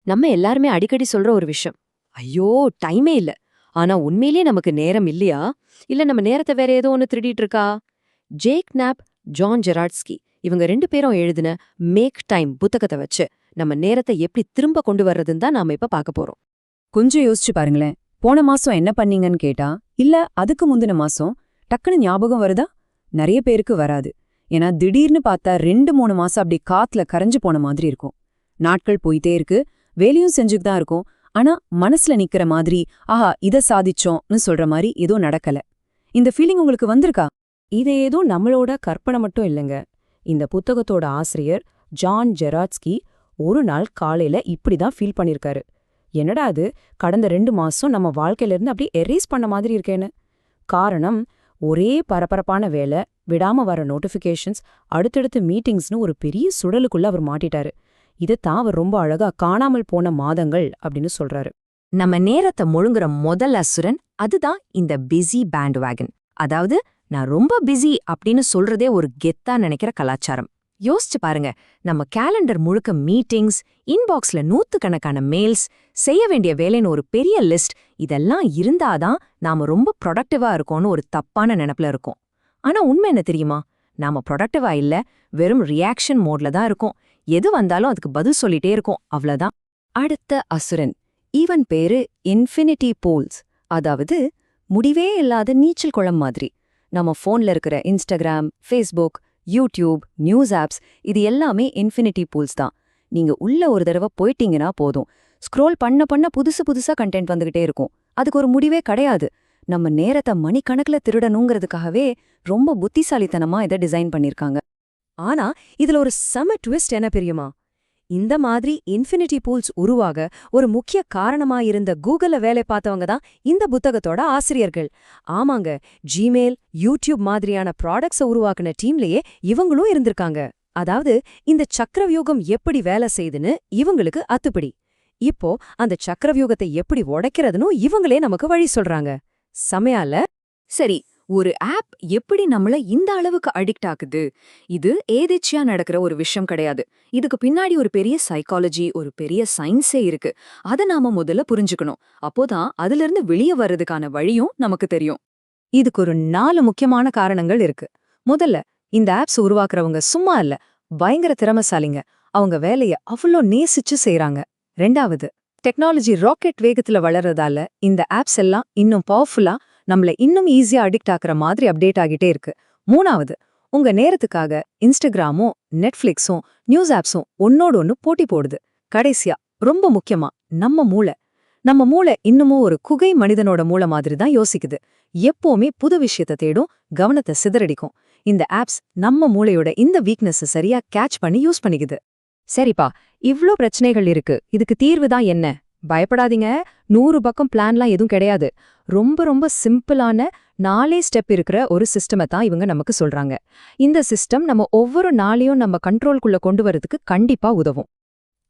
நம்ம எல்லாருமே அடிக்கடி சொல்ற ஒரு விஷயம். ஐயோ டைமே இல்ல. ஆனா உண்மையிலேயே நமக்கு நேரம் இல்லையா? இல்ல நம்ம நேரத்தை வேற ஏதோ ஒன்னு திருடிட்டு இருக்கா? ஜேக் நாப், ஜான் ஜெராட்ஸ்கி இவங்க 2 பேரும் எழுதின மேக் டைம் புத்தகத்தை வச்சு நம்ம நேரத்தை எப்படி திரும்ப கொண்டு வர்றதுன்னு தான் நாம இப்ப பார்க்க போறோம். கொஞ்சம் யோசிச்சு பாருங்களேன். போன மாசம் என்ன பண்ணீங்கன்னு கேட்டா, இல்ல அதுக்கு முந்தின மாசம் டக்குன்னு ஞாபகம் வருதா? நிறைய பேருக்கு வராது. ஏன்னா திடீர்னு பார்த்தா 2-3 மாசம் அப்படி காத்துல கரைஞ்சு போன மாதிரி இருக்கும். நாட்கள் போயிட்டே இருக்கு, வேலையும் செஞ்சுட்டு தான் இருக்கும். ஆனா மனசுல நிக்கிற மாதிரி, ஆஹா இத சாதிச்சோம்னு சொல்ற மாதிரி ஏதோ நடக்கல. இந்த ஃபீலிங் உங்களுக்கு வந்திருக்கா? இது ஏதோ நம்மளோட கற்பனை மட்டும் இல்லைங்க. இந்த புத்தகத்தோட ஆசிரியர் ஜான் ஜெராட்ஸ்கி ஒரு நாள் காலையில இப்படிதான் ஃபீல் பண்ணிருக்காரு. என்னடா அது, கடந்த 2 மாசம் நம்ம வாழ்க்கையில இருந்து அப்படியே எரேஸ் பண்ண மாதிரி இருக்கேன்னு. காரணம், ஒரே பரபரப்பான வேலை, விடாம வர நோட்டிஃபிகேஷன்ஸ், அடுத்தடுத்து மீட்டிங்ஸ்னு ஒரு பெரிய சுடலுக்குள்ள அவர் மாட்டிட்டாரு. இதைத்தான் அவர் ரொம்ப அழகா காணாமல் போன மாதங்கள் அப்படின்னு சொல்றாரு. நம்ம நேரத்தை முழுங்குற முதல் அசுரன் அதுதான் இந்த பிஸி பேண்ட் வேகன். அதாவது நான் ரொம்ப பிஸி அப்படின்னு சொல்றதே ஒரு கெத்தா நினைக்கிற கலாச்சாரம். யோசிச்சு பாருங்க, நம்ம கேலண்டர் முழுக்க மீட்டிங்ஸ், இன்பாக்ஸ்ல 100கணக்கான மெயில்ஸ், செய்ய வேண்டிய வேலைன்னு ஒரு பெரிய லிஸ்ட், இதெல்லாம் இருந்தாதான் நாம ரொம்ப ப்ரொடக்டிவா இருக்கோம்னு ஒரு தப்பான நினைப்புல இருக்கோம். ஆனா உண்மை என்ன தெரியுமா? நாம ப்ரொடக்டிவா இல்ல, வெறும் ரியாக்ஷன் மோட்ல தான் இருக்கோம். எது வந்தாலும் அதுக்கு பதில் சொல்லிட்டே இருக்கோம், அவ்வளவுதான். அடுத்த அசுரன், ஈவன் பேரு இன்ஃபினிட்டி பூல்ஸ், அதாவது முடிவே இல்லாத நீச்சல் குளம் மாதிரி. நம்ம போன்ல இருக்கிற Instagram, Facebook, YouTube, news apps, இது எல்லாமே இன்ஃபினிட்டி பூல்ஸ் தான். நீங்க உள்ள ஒரு தடவை போயிட்டீங்கன்னா போதும், ஸ்க்ரோல் பண்ண பண்ண புதுசு புதுசா கண்டென்ட் வந்துகிட்டே இருக்கும். அதுக்கு ஒரு முடிவே கிடையாது. நம்ம நேரத்தை மணிக்கணக்கில் திருடணுங்கிறதுக்காகவே ரொம்ப புத்திசாலித்தனமா இதை டிசைன் பண்ணிருக்காங்க. ஆனா இதுல ஒரு செம ட்விஸ்ட் என்ன தெரியுமா? இந்த மாதிரி இன்ஃபினிட்டி பூல்ஸ் உருவாக ஒரு முக்கிய காரணமா இருந்த கூகுள்ல வேலை பார்த்தவங்க தான் இந்த புத்தகத்தோட ஆசிரியர்கள். ஆமாங்க, ஜிமெயில், யூடியூப் மாதிரியான ப்ராடக்ட்ஸை உருவாக்குன டீம்லயே இவங்களும் இருந்திருக்காங்க. அதாவது இந்த சக்கரவியூகம் எப்படி வேலை செய்யுதுன்னு இவங்களுக்கு அத்துப்படி. இப்போ அந்த சக்கரவியூகத்தை எப்படி உடைக்கிறதுன்னு இவங்களே நமக்கு வழி சொல்றாங்க. செமையால? சரி, ஒரு ஆப் எப்படி நம்மள இந்த அளவுக்கு அடிக்ட் ஆகுது? இது ஏதேச்சியா நடக்கிற ஒரு விஷயம் கிடையாது. இதுக்கு பின்னாடி ஒரு பெரிய சைக்காலஜி, ஒரு பெரிய சயின்ஸே இருக்கு. அதை நாம முதல்ல புரிஞ்சுக்கணும். அப்போதான் அதுல இருந்து வெளியே வர்றதுக்கான வழியும் நமக்கு தெரியும். இதுக்கு ஒரு 4 முக்கியமான காரணங்கள் இருக்கு. முதல்ல, இந்த ஆப்ஸ் உருவாக்குறவங்க சும்மா இல்ல, பயங்கர திறமைசாலிங்க. அவங்க வேலைய அவ்வளோ நேசிச்சு செய்றாங்க. 2வது, டெக்னாலஜி ராக்கெட் வேகத்துல வளர்றதால இந்த ஆப்ஸ் எல்லாம் இன்னும் பவர்ஃபுல்லா, நம்மள இன்னும் ஈஸியா அடிக்ட் ஆக்குற மாதிரி அப்டேட் ஆகிட்டே இருக்கு. 3வது, உங்க நேரத்துக்காக இன்ஸ்டாகிராமும், நெட்ஃபிளிக்ஸும், நியூஸ் ஆப்ஸும் ஒன்னோடு ஒன்னு போட்டி போடுது. கடைசியா, ரொம்ப முக்கியமா, நம்ம மூளை இன்னமும் ஒரு குகை மனிதனோட மூளை மாதிரி தான் யோசிக்குது. எப்பவுமே புது விஷயத்தை தேடும், கவனத்தை சிதறடிக்கும். இந்த ஆப்ஸ் நம்ம மூளையோட இந்த வீக்னஸ் சரியா கேட்ச் பண்ணி யூஸ் பண்ணிக்குது. சரிப்பா, இவ்ளோ பிரச்சனைகள் இருக்கு, இதுக்கு தீர்வு தான் என்ன? பயப்படாதீங்க, 100 பக்கம் பிளான்லாம் எதுவும் கிடையாது. ரொம்ப ரொம்ப சிம்பிளான 4 ஸ்டெப் இருக்கிற ஒரு சிஸ்டமை தான் இவங்க நமக்கு சொல்றாங்க. இந்த சிஸ்டம் நம்ம ஒவ்வொரு நாளையும் நம்ம கண்ட்ரோல்குள்ள கொண்டு வரதுக்கு கண்டிப்பா உதவும்.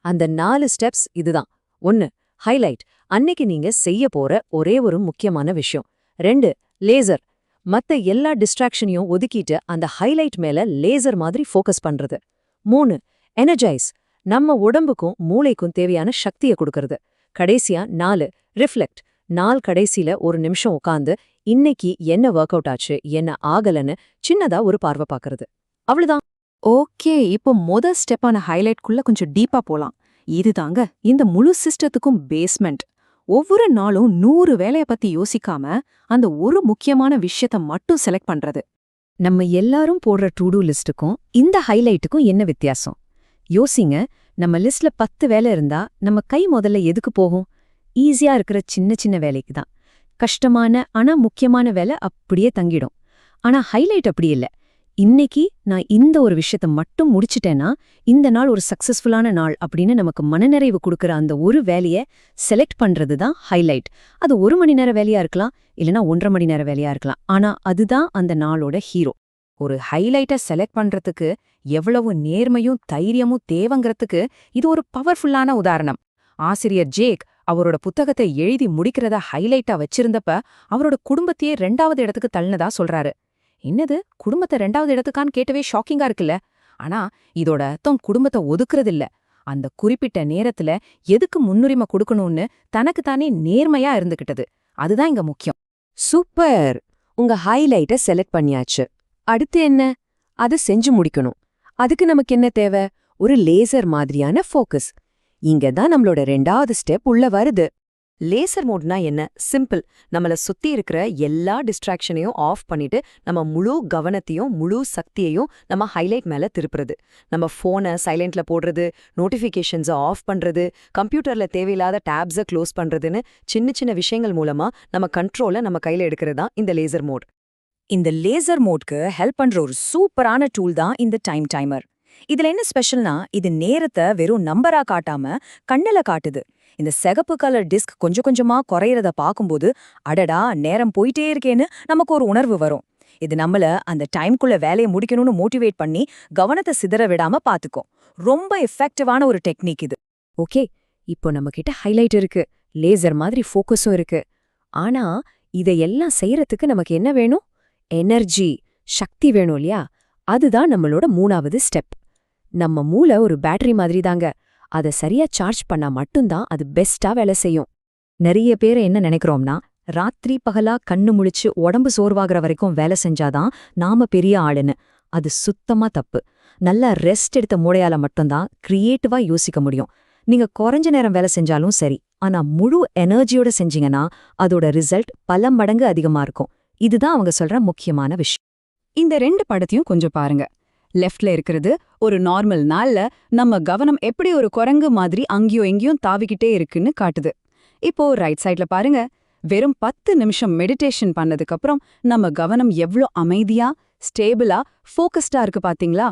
அந்த 4 ஸ்டெப்ஸ் இதுதான். 1, ஹைலைட், அன்னைக்கு நீங்க செய்ய போற ஒரே ஒரு முக்கியமான விஷயம். 2, லேசர், மத்த எல்லா டிஸ்ட்ராக்ஷனையும் ஒதுக்கிட்டு அந்த ஹைலைட் மேல லேசர் மாதிரி ஃபோக்கஸ் பண்றது. 3, எனர்ஜைஸ், நம்ம உடம்புக்கும் மூளைக்கும் தேவையான சக்தியை கொடுக்கறது. கடைசியா 4, ரிஃப்ளெக்ட், நாள் கடைசியில ஒரு நிமிஷம் உட்காந்து இன்னைக்கு என்ன ஒர்க் அவுட் ஆச்சு, என்ன ஆகலன்னு சின்னதா ஒரு பார்வை பார்க்கறது. அவ்வளவுதான். ஓகே, இப்போ ஸ்டெப்பான ஹைலைட்குள்ள கொஞ்சம் டீப்பா போலாம். இதுதாங்க இந்த முழு சிஸ்டத்துக்கும் பேஸ்மெண்ட். ஒவ்வொரு நாளும் 100 வேலைய பத்தி யோசிக்காம அந்த ஒரு முக்கியமான விஷயத்த மட்டும் செலக்ட் பண்றது. நம்ம எல்லாரும் போடுற டு-டூ லிஸ்டுக்கும் இந்த ஹைலைட்டுக்கும் என்ன வித்தியாசம்? யோசிங்க, நம்ம லிஸ்ட்ல 10 வேலை இருந்தா நம்ம கை முதல்ல எதுக்கு போகும்? ஈஸியா இருக்கிற சின்ன சின்ன வேலைக்கு தான். கஷ்டமான ஆனா முக்கியமான வேலை அப்படியே தங்கிடும். ஆனா ஹைலைட் அப்படி இல்ல. இன்னைக்கு நான் இந்த ஒரு விஷயத்த மட்டும் முடிச்சிட்டேன்னா இந்த நாள் ஒரு சக்சஸ்ஃபுல்லான நாள் அப்படின்னு நமக்கு மனநிறைவு கொடுக்கற அந்த ஒரு வேலையை செலக்ட் பண்றது தான் ஹைலைட். அது 1 மணி நேர வேலையா இருக்கலாம், இல்லைன்னா 1.5 மணி நேர வேலையா இருக்கலாம். ஆனா அதுதான் அந்த நாளோட ஹீரோ. ஒரு ஹைலைட்டை செலக்ட் பண்றதுக்கு எவ்வளவு நேர்மையும் தைரியமும் தேவைங்கிறதுக்கு இது ஒரு பவர்ஃபுல்லான உதாரணம். ஆசிரியர் ஜேக் அவரோட புத்தகத்தை எழுதி முடிக்கிறத ஹைலைட்டா வச்சிருந்தப்ப அவரோட குடும்பத்தையே 2வது இடத்துக்கு தள்ளினதா சொல்றாரு. என்னது, குடும்பத்தை 2வது இடத்துக்கான்னு கேட்டவே ஷாக்கிங்கா இருக்குல்ல? ஆனா இதோட அர்த்தம் குடும்பத்தை ஒதுக்குறதில்ல, அந்த குறிப்பிட்ட நேரத்துல எதுக்கு முன்னுரிமை கொடுக்கணும்னு தனக்கு தானே நேர்மையா இருந்துகிட்டது. அதுதான் இங்க முக்கியம். சூப்பர்! உங்க ஹைலைட்ட செலக்ட் பண்ணியாச்சு. அடுத்து என்ன? அதை செஞ்சு முடிக்கணும். அதுக்கு நமக்கு என்ன தேவை? ஒரு லேசர் மாதிரியான ஃபோக்கஸ். இங்க தான் நம்மளோட 2வது ஸ்டெப் உள்ள வருது. லேசர் மோட்னா என்ன? சிம்பிள். நம்மள சுத்தி இருக்கிற எல்லா டிஸ்ட்ராக்ஷனையும் ஆஃப் பண்ணிட்டு நம்ம முழு கவனத்தையும் முழு சக்தியையும் நம்ம ஹைலைட் மேல திருப்புறது. நம்ம ஃபோனை சைலண்ட்ல போடுறது, நோட்டிஃபிகேஷன்ஸை ஆஃப் பண்றது, கம்ப்யூட்டர்ல தேவையில்லாத டேப்ஸை க்ளோஸ் பண்றதுன்னு சின்ன சின்ன விஷயங்கள் மூலமா நம்ம கண்ட்ரோலை நம்ம கையில எடுக்கிறது தான் இந்த லேசர் மோட். இந்த லேசர் மோட்க்கு ஹெல்ப் பண்ற ஒரு சூப்பரான டூல் தான் இந்த டைம் டைமர். இதுல என்ன ஸ்பெஷல்னா, இது நேரத்தை வெறும் நம்பரா காட்டாம கண்ணுல காட்டுது. இந்த சிகப்பு கலர் டிஸ்க் கொஞ்சம் கொஞ்சமா குறையறத பாக்கும்போது, அடடா நேரம் போயிட்டே இருக்கேன்னு நமக்கு ஒரு உணர்வு வரும். இது நம்மள அந்த டைம்குள்ள வேலையை முடிக்கணும்னு மோட்டிவேட் பண்ணி கவனத்தை சிதற விடாம பாத்துக்கும். ரொம்ப எஃபெக்டிவான ஒரு டெக்னிக் இது. ஓகே, இப்போ நம்ம கிட்ட ஹைலைட் இருக்கு, லேசர் மாதிரி ஃபோக்கஸும் இருக்கு. ஆனா இதையெல்லாம் செய்யறதுக்கு நமக்கு என்ன வேணும்? எனர்ஜி, சக்தி வேணும் இல்லையா? அதுதான் நம்மளோட 3வது ஸ்டெப். நம்ம மூளை ஒரு பேட்டரி மாதிரி தாங்க. அதை சரியா சார்ஜ் பண்ணா மட்டும்தான் அது பெஸ்டா வேலை செய்யும். நிறைய பேர் என்ன நினைக்கிறோம்னா, ராத்திரி பகலா கண்ணு முழிச்சு உடம்பு சோர்வாகிற வரைக்கும் வேலை செஞ்சாதான் நாம பெரிய ஆளுன்னு. அது சுத்தமா தப்பு. நல்லா ரெஸ்ட் எடுத்த மூளையால மட்டும்தான் கிரியேட்டிவா யோசிக்க முடியும். நீங்க குறைஞ்ச நேரம் வேலை செஞ்சாலும் சரி, ஆனா முழு எனர்ஜியோட செஞ்சீங்கன்னா அதோட ரிசல்ட் பல மடங்கு அதிகமா இருக்கும். இதுதான் அவங்க சொல்ற முக்கியமான விஷயம். இந்த 2 படத்தையும் கொஞ்சம் பாருங்க. லெஃப்ட்ல இருக்கிறது ஒரு நார்மல் நாள்ல நம்ம கவனம் எப்படி ஒரு குரங்கு மாதிரி அங்கேயும் எங்கேயும் தாவிக்கிட்டே இருக்குன்னு காட்டுது. இப்போ ரைட் சைட்ல பாருங்க, வெறும் 10 நிமிஷம் மெடிடேஷன் பண்ணதுக்கு அப்புறம் நம்ம கவனம் எவ்ளோ அமைதியா, ஸ்டேபிளா, ஃபோக்கஸ்டா இருக்கு பாத்தீங்களா?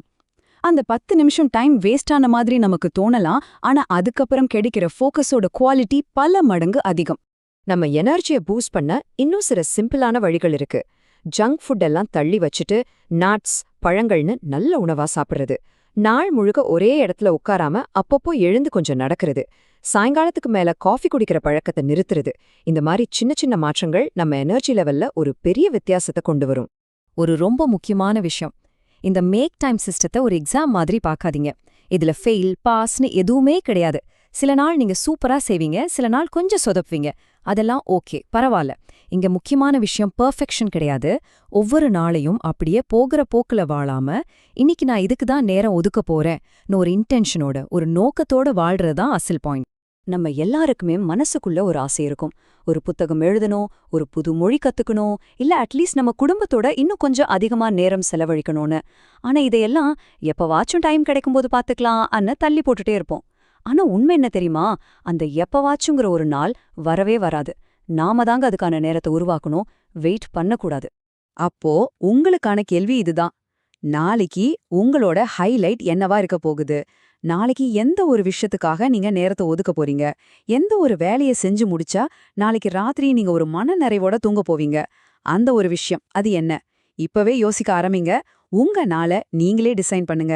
அந்த 10 நிமிஷம் டைம் வேஸ்ட் ஆன மாதிரி நமக்கு தோணலாம், ஆனா அதுக்கப்புறம் கிடைக்கிற ஃபோக்கஸோட குவாலிட்டி பல மடங்கு அதிகம். நம்ம எனர்ஜியை பூஸ்ட் பண்ண இன்னும் சில சிம்பிளான வழிகள் இருக்கு. ஜங்க் ஃபுட் எல்லாம் தள்ளி வச்சுட்டு நட்ஸ், பழங்கள்னு நல்ல உணவா சாப்பிடுறது. நாள் முழுக்க ஒரே இடத்துல உட்காராம அப்பப்போ எழுந்து கொஞ்சம் நடக்கிறது. சாயங்காலத்துக்கு மேல காஃபி குடிக்கிற பழக்கத்தை நிறுத்துறது. இந்த மாதிரி சின்ன சின்ன மாற்றங்கள் நம்ம எனர்ஜி லெவல்ல ஒரு பெரிய வித்தியாசத்தை கொண்டு வரும். ஒரு ரொம்ப முக்கியமான விஷயம், இந்த மேக் டைம் சிஸ்டத்தை ஒரு எக்ஸாம் மாதிரி பார்க்காதீங்க. இதுல ஃபெயில், பாஸ்னு எதுவுமே கிடையாது. சில நாள் நீங்க சூப்பரா செய்வீங்க, சில நாள் கொஞ்சம் சொதப்புவீங்க. அதெல்லாம் ஓகே, பரவாயில்ல. இங்க முக்கியமான விஷயம் பெர்ஃபெக்ஷன் கிடையாது. ஒவ்வொரு நாளையும் அப்படியே போகிற போக்குல வாழாம, இன்னைக்கு நான் இதுக்கு தான் நேரம் ஒதுக்க போறேன்னு ஒரு இன்டென்ஷனோட, ஒரு நோக்கத்தோட வாழ்றதுதான் அசல் பாயிண்ட். நம்ம எல்லாருக்குமே மனசுக்குள்ள ஒரு ஆசை இருக்கும். ஒரு புத்தகம் எழுதணும், ஒரு புது மொழி கத்துக்கணும், இல்ல அட்லீஸ்ட் நம்ம குடும்பத்தோட இன்னும் கொஞ்சம் அதிகமா நேரம் செலவழிக்கணும்னு. ஆனா இதையெல்லாம் எப்பவாச்சும் டைம் கிடைக்கும்போது பாத்துக்கலாம் அன்னு தள்ளி போட்டுட்டே இருப்போம். ஆனா உண்மை என்ன தெரியுமா? அந்த எப்பவாச்சுங்கிற ஒரு நாள் வரவே வராது. நாம தாங்க அதுக்கான நேரத்தை உருவாக்கணும், வெயிட் பண்ணக்கூடாது. அப்போ உங்களுக்கான கேள்வி இதுதான். நாளைக்கு உங்களோட ஹைலைட் என்னவா இருக்க போகுது? நாளைக்கு எந்த ஒரு விஷயத்துக்காக நீங்க நேரத்தை ஒதுக்க போறீங்க? எந்த ஒரு வேலையை செஞ்சு முடிச்சா நாளைக்கு ராத்திரி நீங்க ஒரு மன நிறைவோட தூங்க போவீங்க? அந்த ஒரு விஷயம் அது என்ன? இப்பவே யோசிக்க ஆரம்பிங்க. உங்க நாளை நீங்களே டிசைன் பண்ணுங்க.